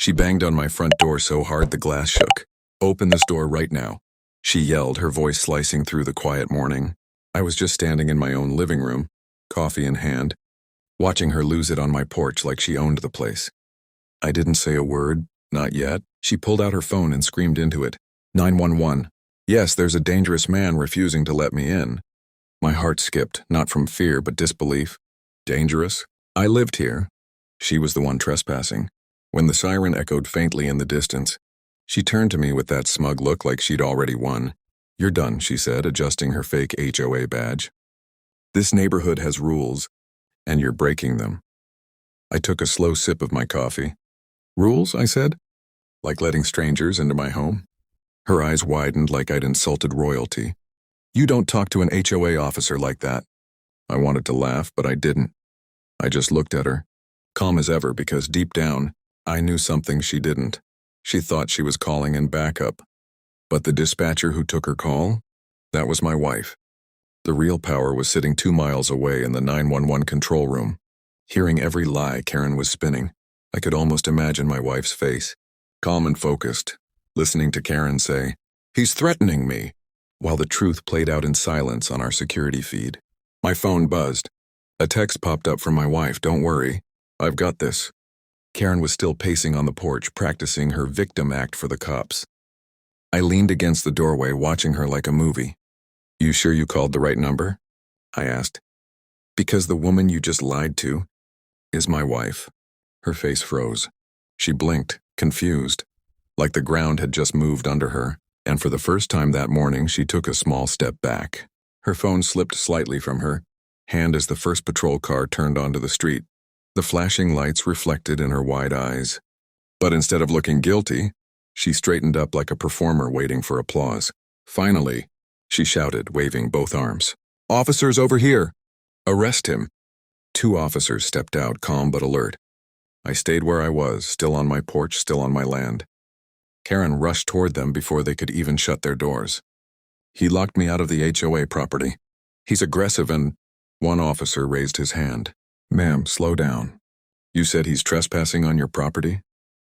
She banged on my front door so hard the glass shook. "Open this door right now," she yelled, her voice slicing through the quiet morning. I was just standing in my own living room, coffee in hand, watching her lose it on my porch like she owned the place. I didn't say a word, not yet. She pulled out her phone and screamed into it. 911. Yes, there's a dangerous man refusing to let me in. My heart skipped, not from fear but disbelief. Dangerous? I lived here. She was the one trespassing. When the siren echoed faintly in the distance, she turned to me with that smug look like she'd already won. "You're done," she said, adjusting her fake HOA badge. "This neighborhood has rules, and you're breaking them." I took a slow sip of my coffee. "Rules?" I said. "Like letting strangers into my home?" Her eyes widened like I'd insulted royalty. "You don't talk to an HOA officer like that." I wanted to laugh, but I didn't. I just looked at her, calm as ever, because deep down, I knew something she didn't. She thought she was calling in backup. But the dispatcher who took her call? That was my wife. The real power was sitting 2 miles away in the 911 control room. Hearing every lie Karen was spinning, I could almost imagine my wife's face, calm and focused, listening to Karen say, "He's threatening me," while the truth played out in silence on our security feed. My phone buzzed. A text popped up from my wife. "Don't worry, I've got this." Karen was still pacing on the porch, practicing her victim act for the cops. I leaned against the doorway, watching her like a movie. "You sure you called the right number?" I asked. "Because the woman you just lied to is my wife." Her face froze. She blinked, confused, like the ground had just moved under her, and for the first time that morning she took a small step back. Her phone slipped slightly from her hand as the first patrol car turned onto the street. The flashing lights reflected in her wide eyes. But instead of looking guilty, she straightened up like a performer waiting for applause. "Finally," she shouted, waving both arms. "Officers over here! Arrest him!" 2 officers stepped out, calm but alert. I stayed where I was, still on my porch, still on my land. Karen rushed toward them before they could even shut their doors. "He locked me out of the HOA property. He's aggressive and—" One officer raised his hand. "Ma'am, slow down. You said he's trespassing on your property?"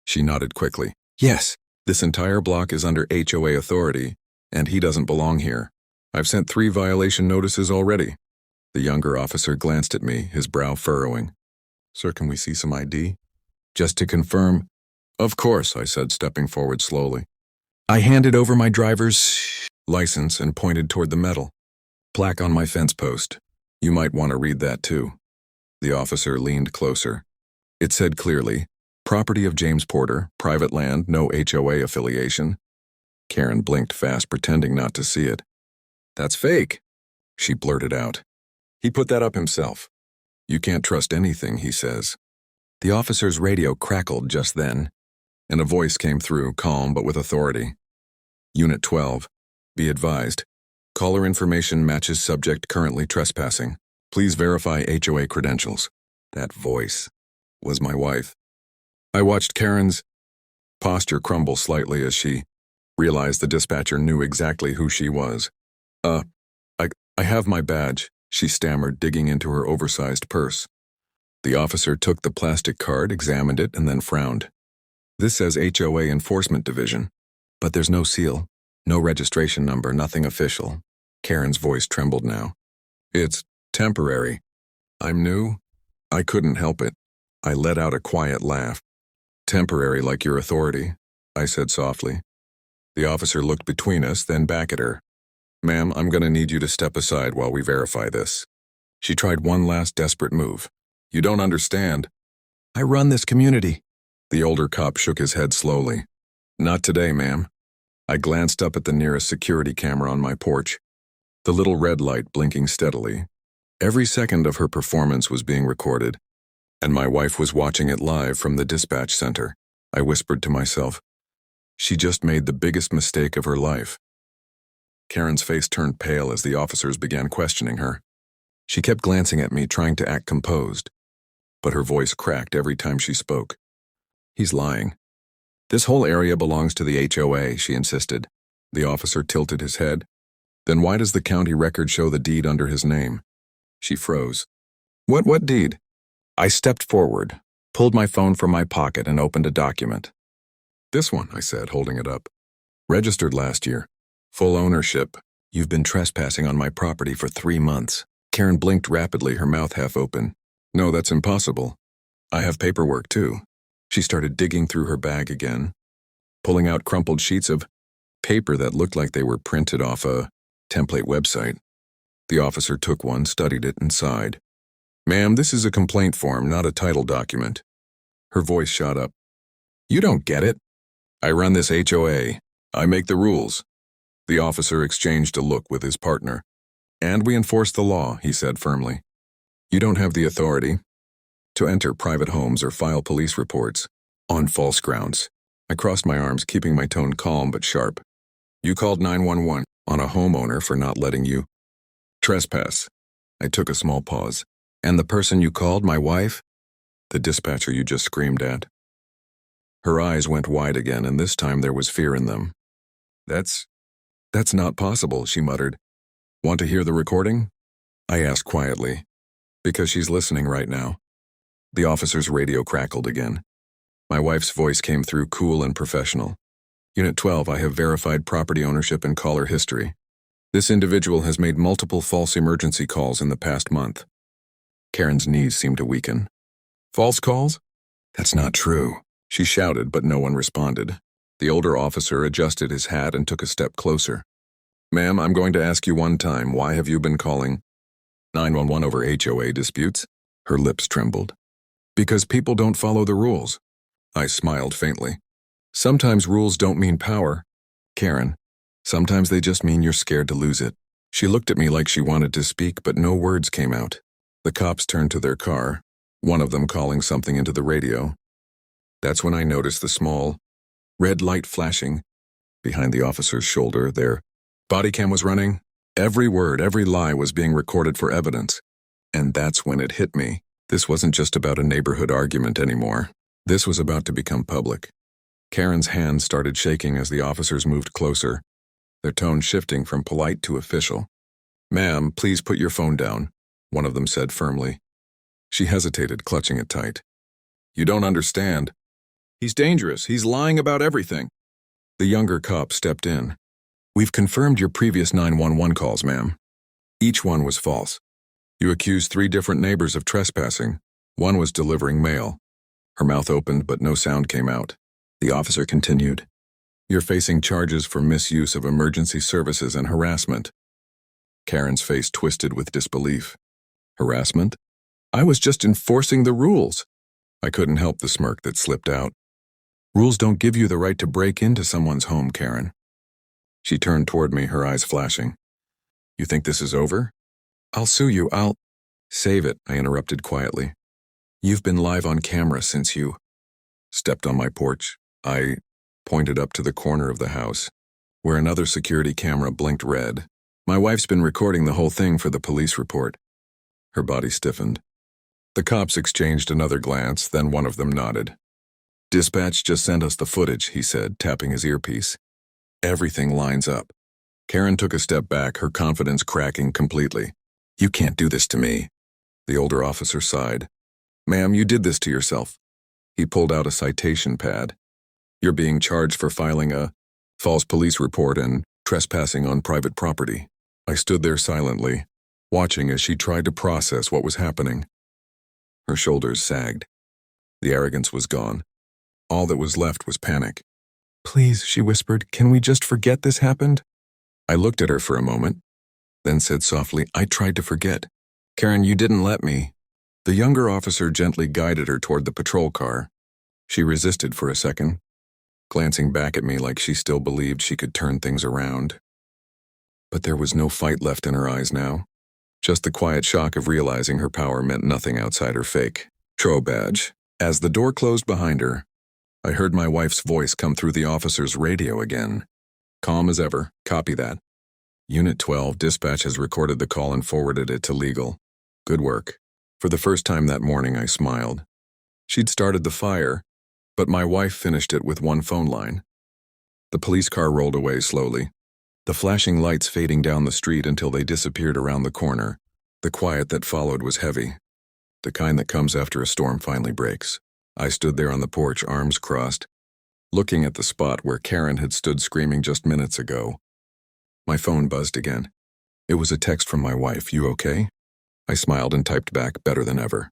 She nodded quickly. "Yes, this entire block is under HOA authority, and he doesn't belong here. I've sent 3 violation notices already." The younger officer glanced at me, his brow furrowing. "Sir, can we see some ID?" "Just to confirm." "Of course," I said, stepping forward slowly. I handed over my driver's license and pointed toward the metal plaque on my fence post. "You might want to read that too." The officer leaned closer. It said clearly, "Property of James Porter, private land, no HOA affiliation." Karen blinked fast, pretending not to see it. "That's fake," she blurted out. "He put that up himself." "You can't trust anything he says." The officer's radio crackled just then, and a voice came through, calm but with authority. "Unit 12, be advised. Caller information matches subject currently trespassing. Please verify HOA credentials." That voice was my wife. I watched Karen's posture crumble slightly as she realized the dispatcher knew exactly who she was. I have my badge," she stammered, digging into her oversized purse. The officer took the plastic card, examined it, and then frowned. "This says HOA Enforcement Division, but there's no seal, no registration number, nothing official." Karen's voice trembled now. "It's temporary. I'm new. I couldn't help it." I let out a quiet laugh. "Temporary like your authority," I said softly. The officer looked between us, then back at her. "Ma'am, I'm going to need you to step aside while we verify this." She tried one last desperate move. "You don't understand. I run this community." The older cop shook his head slowly. "Not today, ma'am." I glanced up at the nearest security camera on my porch, the little red light blinking steadily. Every second of her performance was being recorded, and my wife was watching it live from the dispatch center. I whispered to myself, she just made the biggest mistake of her life. Karen's face turned pale as the officers began questioning her. She kept glancing at me, trying to act composed, but her voice cracked every time she spoke. "He's lying. This whole area belongs to the HOA, she insisted. The officer tilted his head. "Then why does the county record show the deed under his name?" She froze. What deed?" I stepped forward, pulled my phone from my pocket, and opened a document. This one, I said, holding it up. Registered last year. Full ownership. You've been trespassing on my property for 3 months. Karen blinked rapidly, her mouth half open. No, that's impossible. I have paperwork, too. She started digging through her bag again, pulling out crumpled sheets of paper that looked like they were printed off a template website. The officer took one, studied it, and sighed. Ma'am, this is a complaint form, not a title document. Her voice shot up. You don't get it. I run this HOA. I make the rules. The officer exchanged a look with his partner. And we enforce the law, he said firmly. You don't have the authority to enter private homes or file police reports on false grounds. I crossed my arms, keeping my tone calm but sharp. You called 911 on a homeowner for not letting you trespass. I took a small pause. And the person you called, my wife? The dispatcher you just screamed at. Her eyes went wide again, and this time there was fear in them. That's not possible, she muttered. Want to hear the recording? I asked quietly. Because she's listening right now. The officer's radio crackled again. My wife's voice came through, cool and professional. Unit 12, I have verified property ownership and caller history. This individual has made multiple false emergency calls in the past month. Karen's knees seemed to weaken. False calls? That's not true. She shouted, but no one responded. The older officer adjusted his hat and took a step closer. Ma'am, I'm going to ask you one time, why have you been calling 911 over HOA disputes? Her lips trembled. Because people don't follow the rules. I smiled faintly. Sometimes rules don't mean power, Karen. Sometimes they just mean you're scared to lose it. She looked at me like she wanted to speak, but no words came out. The cops turned to their car, one of them calling something into the radio. That's when I noticed the small, red light flashing behind the officer's shoulder. Their body cam was running. Every word, every lie was being recorded for evidence. And that's when it hit me. This wasn't just about a neighborhood argument anymore. This was about to become public. Karen's hands started shaking as the officers moved closer, their tone shifting from polite to official. Ma'am, please put your phone down, one of them said firmly. She hesitated, clutching it tight. You don't understand. He's dangerous. He's lying about everything. The younger cop stepped in. We've confirmed your previous 911 calls, ma'am. Each one was false. You accused 3 different neighbors of trespassing. One was delivering mail. Her mouth opened, but no sound came out. The officer continued. You're facing charges for misuse of emergency services and harassment. Karen's face twisted with disbelief. Harassment? I was just enforcing the rules. I couldn't help the smirk that slipped out. Rules don't give you the right to break into someone's home, Karen. She turned toward me, her eyes flashing. You think this is over? I'll sue you, Save it, I interrupted quietly. You've been live on camera since you stepped on my porch. I pointed up to the corner of the house, where another security camera blinked red. My wife's been recording the whole thing for the police report. Her body stiffened. The cops exchanged another glance, then one of them nodded. Dispatch just sent us the footage, he said, tapping his earpiece. Everything lines up. Karen took a step back, her confidence cracking completely. You can't do this to me. The older officer sighed. Ma'am, you did this to yourself. He pulled out a citation pad. You're being charged for filing a false police report and trespassing on private property. I stood there silently, watching as she tried to process what was happening. Her shoulders sagged. The arrogance was gone. All that was left was panic. Please, she whispered, can we just forget this happened? I looked at her for a moment, then said softly, I tried to forget. Karen, you didn't let me. The younger officer gently guided her toward the patrol car. She resisted for a second, glancing back at me like she still believed she could turn things around. But there was no fight left in her eyes now. Just the quiet shock of realizing her power meant nothing outside her fake tro badge. As the door closed behind her, I heard my wife's voice come through the officer's radio again. Calm as ever. Copy that. Unit 12, dispatch has recorded the call and forwarded it to legal. Good work. For the first time that morning, I smiled. She'd started the fire, but my wife finished it with one phone line. The police car rolled away slowly, the flashing lights fading down the street until they disappeared around the corner. The quiet that followed was heavy, the kind that comes after a storm finally breaks. I stood there on the porch, arms crossed, looking at the spot where Karen had stood screaming just minutes ago. My phone buzzed again. It was a text from my wife. "You okay?" I smiled and typed back, "Better than ever."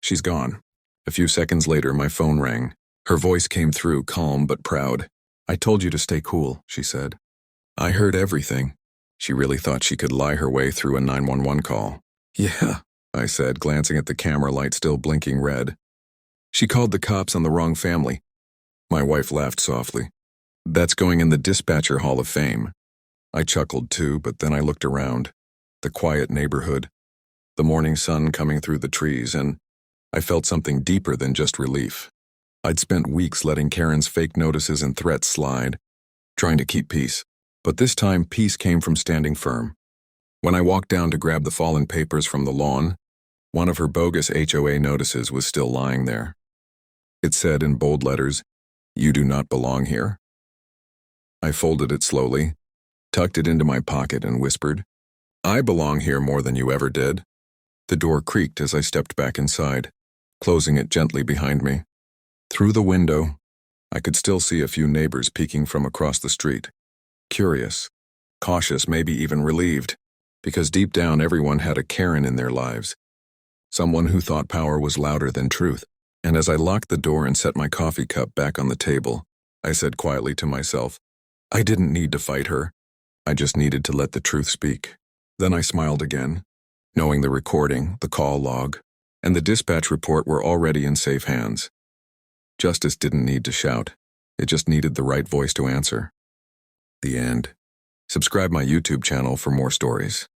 "She's gone." A few seconds later, my phone rang. Her voice came through, calm but proud. "I told you to stay cool," she said. "I heard everything." She really thought she could lie her way through a 911 call. "Yeah," I said, glancing at the camera light still blinking red. "She called the cops on the wrong family." My wife laughed softly. "That's going in the Dispatcher Hall of Fame." I chuckled too, but then I looked around. The quiet neighborhood, the morning sun coming through the trees, and I felt something deeper than just relief. I'd spent weeks letting Karen's fake notices and threats slide, trying to keep peace. But this time, peace came from standing firm. When I walked down to grab the fallen papers from the lawn, one of her bogus HOA notices was still lying there. It said in bold letters, "You do not belong here." I folded it slowly, tucked it into my pocket, and whispered, "I belong here more than you ever did." The door creaked as I stepped back inside, closing it gently behind me. Through the window, I could still see a few neighbors peeking from across the street. Curious, cautious, maybe even relieved, because deep down everyone had a Karen in their lives. Someone who thought power was louder than truth. And as I locked the door and set my coffee cup back on the table, I said quietly to myself, I didn't need to fight her. I just needed to let the truth speak. Then I smiled again, knowing the recording, the call log, and the dispatch report were already in safe hands. Justice didn't need to shout. It just needed the right voice to answer. The end. Subscribe my YouTube channel for more stories.